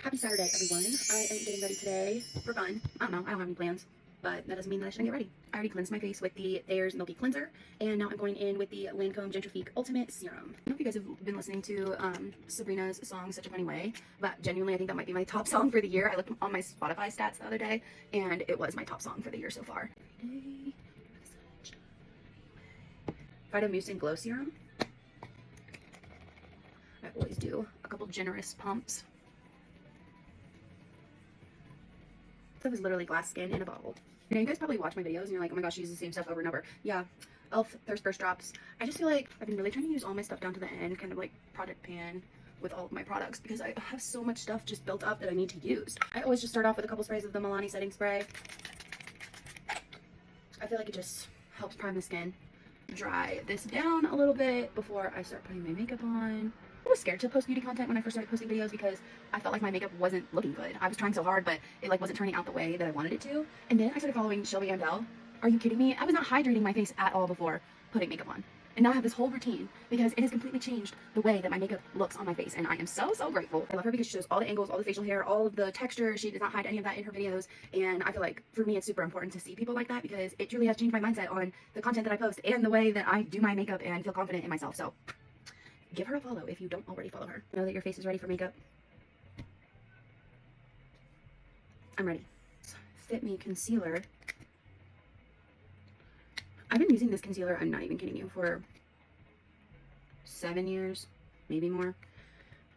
Happy Saturday, everyone. I am getting ready today for fun. I don't know. I don't have any plans, but that doesn't mean that I shouldn't get ready. I already cleansed my face with the Thayer's Milky Cleanser, and now I'm going in with the Lancome Gentrifique Ultimate Serum. I don't know if you guys have been listening to Sabrina's song, Such a Funny Way, but genuinely, I think that might be my top song for the year. I looked on my Spotify stats the other day, and it was my top song for the year so far. Vitamucin Glow Serum. I always do a couple generous pumps. That was literally glass skin in a bottle. You know, you guys probably watch my videos and you're like, oh my gosh, she uses the same stuff over and over. Yeah, e.l.f. Thirst Burst Drops. I just feel like I've been really trying to use all my stuff down to the end, kind of like Project Pan with all of my products, because I have so much stuff just built up that I need to use. I always just start off with a couple sprays of the Milani setting spray. I feel like it just helps prime the skin. Dry this down a little bit before I start putting my makeup on. I was scared to post beauty content when I first started posting videos because I felt like my makeup wasn't looking good. I was trying so hard, but it like wasn't turning out the way that I wanted it to. And then I started following Shelby Ambell. Are you kidding me? I was not hydrating my face at all before putting makeup on. And now I have this whole routine because it has completely changed the way that my makeup looks on my face. And I am so, so grateful. I love her because she shows all the angles, all the facial hair, all of the texture. She does not hide any of that in her videos. And I feel like for me, it's super important to see people like that because it truly has changed my mindset on the content that I post and the way that I do my makeup and feel confident in myself. So give her a follow if you don't already follow her. Know that your face is ready for makeup. I'm ready. Fit Me Concealer. I've been using this concealer, I'm not even kidding you, for 7 years, maybe more.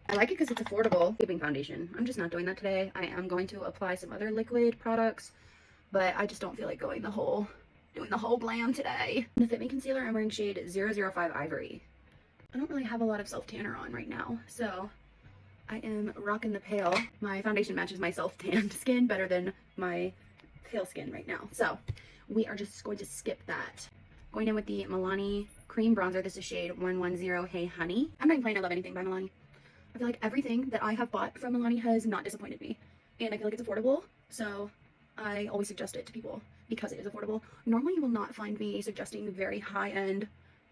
I like it because it's affordable. Giving foundation. I'm just not doing that today. I am going to apply some other liquid products, but I just don't feel like doing the whole glam today. The Fit Me Concealer, I'm wearing shade 005 Ivory. I don't really have a lot of self-tanner on right now, so I am rocking the pale. My foundation matches my self-tanned skin better than my pale skin right now. So we are just going to skip that. Going in with the Milani Cream Bronzer. This is shade 110 Hey Honey. I'm not even playing I Love Anything by Milani. I feel like everything that I have bought from Milani has not disappointed me. And I feel like it's affordable, so I always suggest it to people because it is affordable. Normally you will not find me suggesting very high-end,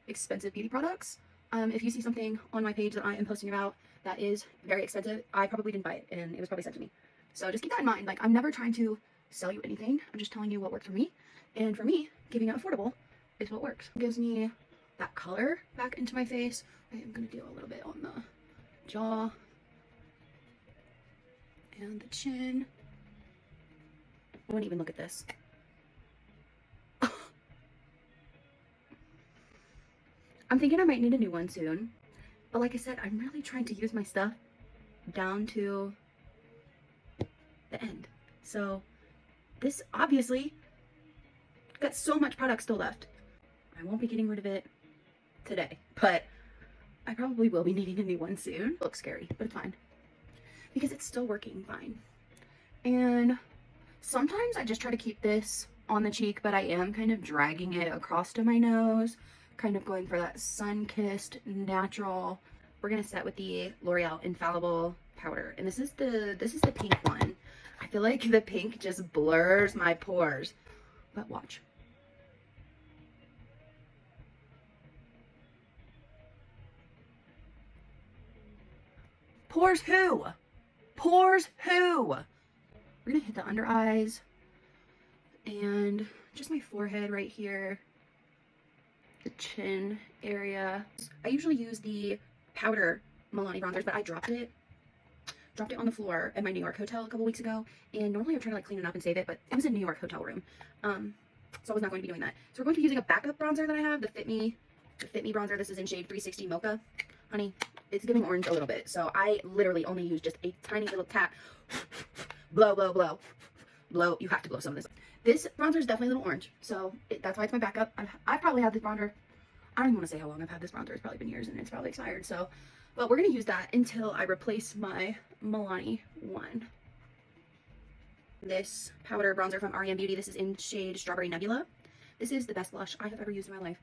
expensive beauty products. If you see something on my page that I am posting about that is very expensive, I probably didn't buy it and it was probably sent to me. So just keep that in mind. Like, I'm never trying to sell you anything. I'm just telling you what works for me. And for me, giving it affordable is what works. It gives me that color back into my face. I am going to do a little bit on the jaw and the chin. I wouldn't even look at this. I'm thinking I might need a new one soon, but like I said, I'm really trying to use my stuff down to the end. So this obviously got so much product still left. I won't be getting rid of it today, but I probably will be needing a new one soon. It looks scary, but it's fine because it's still working fine. And sometimes I just try to keep this on the cheek, but I am kind of dragging it across to my nose, kind of going for that sun-kissed natural. We're gonna set with the L'Oreal Infallible powder, and this is the pink one. I feel like the pink just blurs my pores, but watch. Pores who? Pores who? We're gonna hit the under eyes and just my forehead right here, the chin area. I usually use the powder Milani bronzers, but I dropped it on the floor at my New York hotel a couple weeks ago, and normally I'm trying to like clean it up and save it, but it was a New York hotel room, so I was not going to be doing that. So we're going to be using a backup bronzer that I have, the Fit Me bronzer. This is in shade 360 Mocha. Honey, it's giving orange a little bit, so I literally only use just a tiny little tap. Blow, blow, blow, blow. You have to blow some of this. This bronzer is definitely a little orange, so that's why it's my backup. I've probably had this bronzer, I don't even want to say how long I've had this bronzer. It's probably been years and it's probably expired. So, but we're going to use that until I replace my Milani one. This powder bronzer from REM Beauty. This is in shade Strawberry Nebula. This is the best blush I have ever used in my life.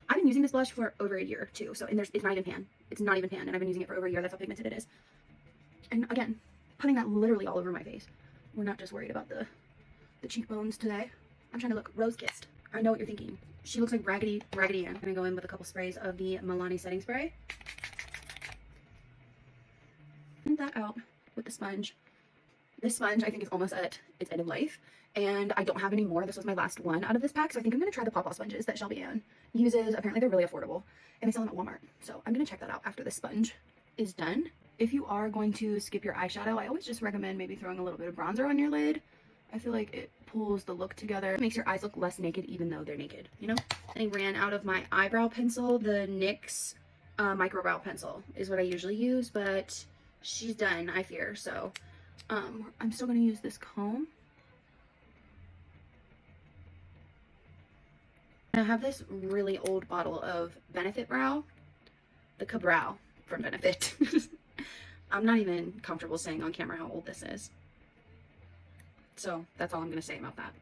I've been using this blush for over a year too. So, and it's not even pan. It's not even pan. And I've been using it for over a year. That's how pigmented it is. And again, putting that literally all over my face. We're not just worried about the cheekbones today. I'm trying to look rose-kissed. I know what you're thinking. She looks like Raggedy Ann. I'm gonna go in with a couple sprays of the Milani setting spray. And that out with the sponge. This sponge I think is almost at its end of life, and I don't have any more. This was my last one out of this pack, so I think I'm gonna try the pawpaw sponges that Shelby Ann uses. Apparently they're really affordable, and they sell them at Walmart. So I'm gonna check that out after this sponge is done. If you are going to skip your eyeshadow, I always just recommend maybe throwing a little bit of bronzer on your lid. I feel like it pulls the look together. It makes your eyes look less naked even though they're naked, you know? I ran out of my eyebrow pencil. The NYX micro brow pencil is what I usually use, but she's done, I fear. So I'm still going to use this comb. And I have this really old bottle of Benefit Brow, the Cabrow from Benefit. I'm not even comfortable saying on camera how old this is. So that's all I'm going to say about that.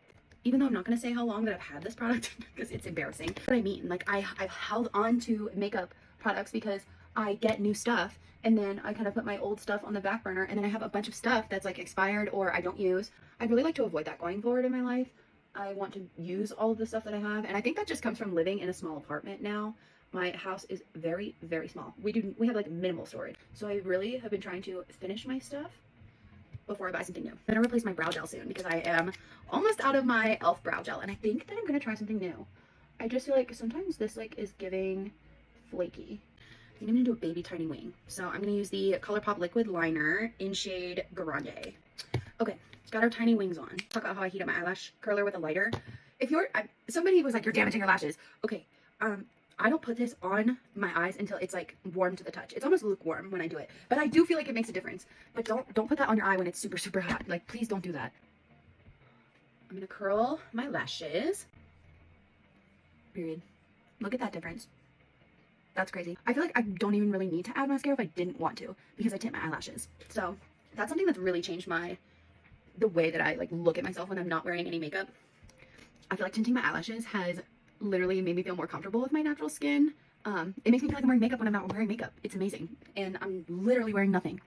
Even though I'm not going to say how long that I've had this product because it's embarrassing. What I mean, like I've held on to makeup products because I get new stuff and then I kind of put my old stuff on the back burner, and then I have a bunch of stuff that's like expired or I don't use. I'd really like to avoid that going forward in my life. I want to use all of the stuff that I have, and I think that just comes from living in a small apartment now. My house is very, very small. We have like minimal storage. So I really have been trying to finish my stuff before I buy something new. I'm gonna replace my brow gel soon because I am almost out of my e.l.f. brow gel, and I think that I'm gonna try something new. I just feel like sometimes this like is giving flaky. I think I'm gonna do a baby tiny wing. So I'm gonna use the ColourPop liquid liner in shade Grande. Okay, got our tiny wings on. Talk about how I heat up my eyelash curler with a lighter. If you're somebody was like, you're damaging your lashes. Okay, I don't put this on my eyes until it's like warm to the touch. It's almost lukewarm when I do it, but I do feel like it makes a difference. But don't put that on your eye when it's super, super hot. Like, please don't do that. I'm gonna curl my lashes. Period. Look at that difference. That's crazy. I feel like I don't even really need to add mascara if I didn't want to, because I tint my eyelashes. So that's something that's really changed the way that I like look at myself when I'm not wearing any makeup. I feel like tinting my eyelashes has literally made me feel more comfortable with my natural skin. It makes me feel like I'm wearing makeup when I'm not wearing makeup. It's amazing. And I'm literally wearing nothing.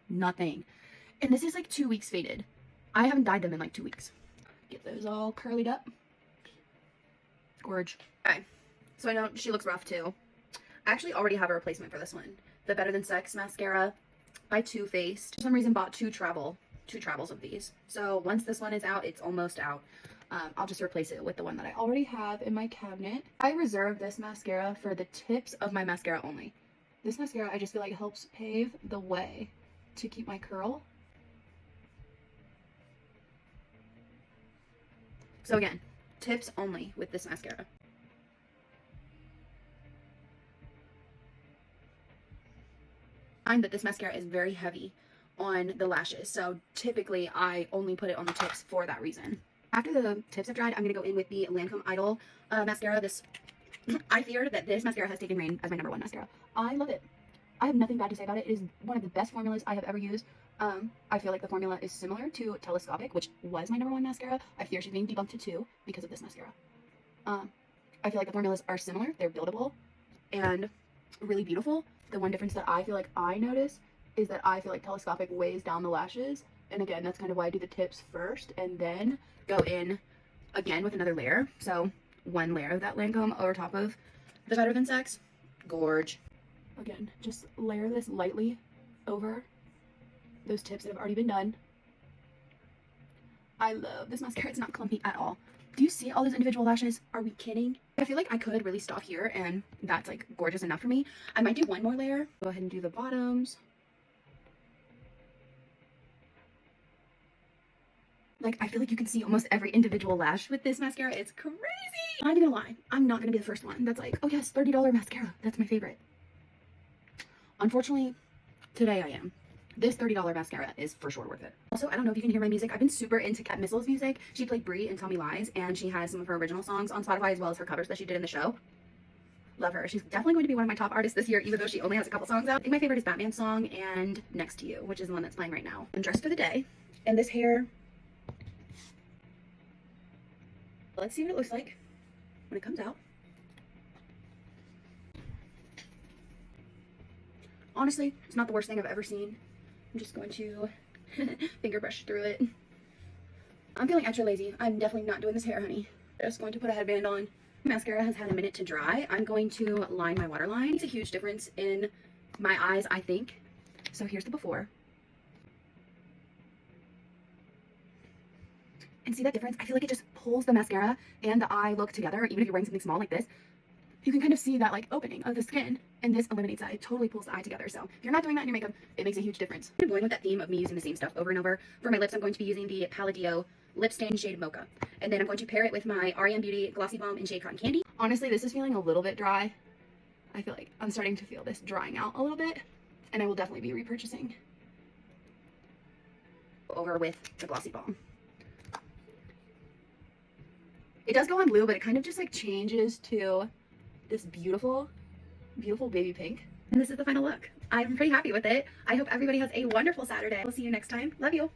And this is like 2 weeks faded. I haven't dyed them in like 2 weeks. Get those all curlied up. Gorge. Okay. So I know she looks rough too. I actually already have a replacement for this one. The Better Than Sex mascara by Too Faced. For some reason bought two travels of these. So once this one is out, it's almost out. I'll just replace it with the one that I already have in my cabinet. I reserve this mascara for the tips of my mascara only. This mascara I just feel like helps pave the way to keep my curl. So again, tips only with this mascara. I find that this mascara is very heavy on the lashes, so typically I only put it on the tips for that reason. After the tips have dried, I'm going to go in with the Lancome Idol mascara. I fear that this mascara has taken reign as my #1 mascara. I love it. I have nothing bad to say about it. It is one of the best formulas I have ever used. I feel like the formula is similar to Telescopic, which was my #1 mascara. I fear she's being debunked to 2 because of this mascara. I feel like the formulas are similar. They're buildable and really beautiful. The one difference that I feel like I notice is that I feel like Telescopic weighs down the lashes. And again, that's kind of why I do the tips first and then go in again with another layer. So one layer of that Lancome over top of the Better Than Sex. Gorge. Again, just layer this lightly over those tips that have already been done. I love this mascara. It's not clumpy at all. Do you see all those individual lashes? Are we kidding? I feel like I could really stop here and that's like gorgeous enough for me. I might do one more layer. Go ahead and do the bottoms. Like, I feel like you can see almost every individual lash with this mascara. It's crazy. I'm not even gonna lie. I'm not gonna be the first one that's like, oh yes, $30 mascara. That's my favorite. Unfortunately, today I am. This $30 mascara is for sure worth it. Also, I don't know if you can hear my music. I've been super into Kat Missel's music. She played Brie in Tell Me Lies, and she has some of her original songs on Spotify as well as her covers that she did in the show. Love her. She's definitely going to be one of my top artists this year, even though she only has a couple songs out. I think my favorite is Batman's song and Next to You, which is the one that's playing right now. I'm dressed for the day, and this hair, let's see what it looks like when it comes out. Honestly, it's not the worst thing I've ever seen. I'm just going to finger brush through it. I'm feeling extra lazy. I'm definitely not doing this hair, honey. Just going to put a headband on Mascara has had a minute to dry. I'm going to line my waterline. It's a huge difference in my eyes, I think. So here's the before. And see that difference? I feel like it just pulls the mascara and the eye look together, even if you're wearing something small like this. You can kind of see that like opening of the skin, and this eliminates that. It totally pulls the eye together. So if you're not doing that in your makeup, it makes a huge difference. I'm going with that theme of me using the same stuff over and over. For my lips, I'm going to be using the Palladio Lip Stain shade Mocha. And then I'm going to pair it with my REM Beauty Glossy Balm in shade Cotton Candy. Honestly, this is feeling a little bit dry. I feel like I'm starting to feel this drying out a little bit, and I will definitely be repurchasing. Over with the Glossy Balm. It does go on blue, but it kind of just like changes to this beautiful, beautiful baby pink. And this is the final look. I'm pretty happy with it. I hope everybody has a wonderful Saturday. We'll see you next time. Love you.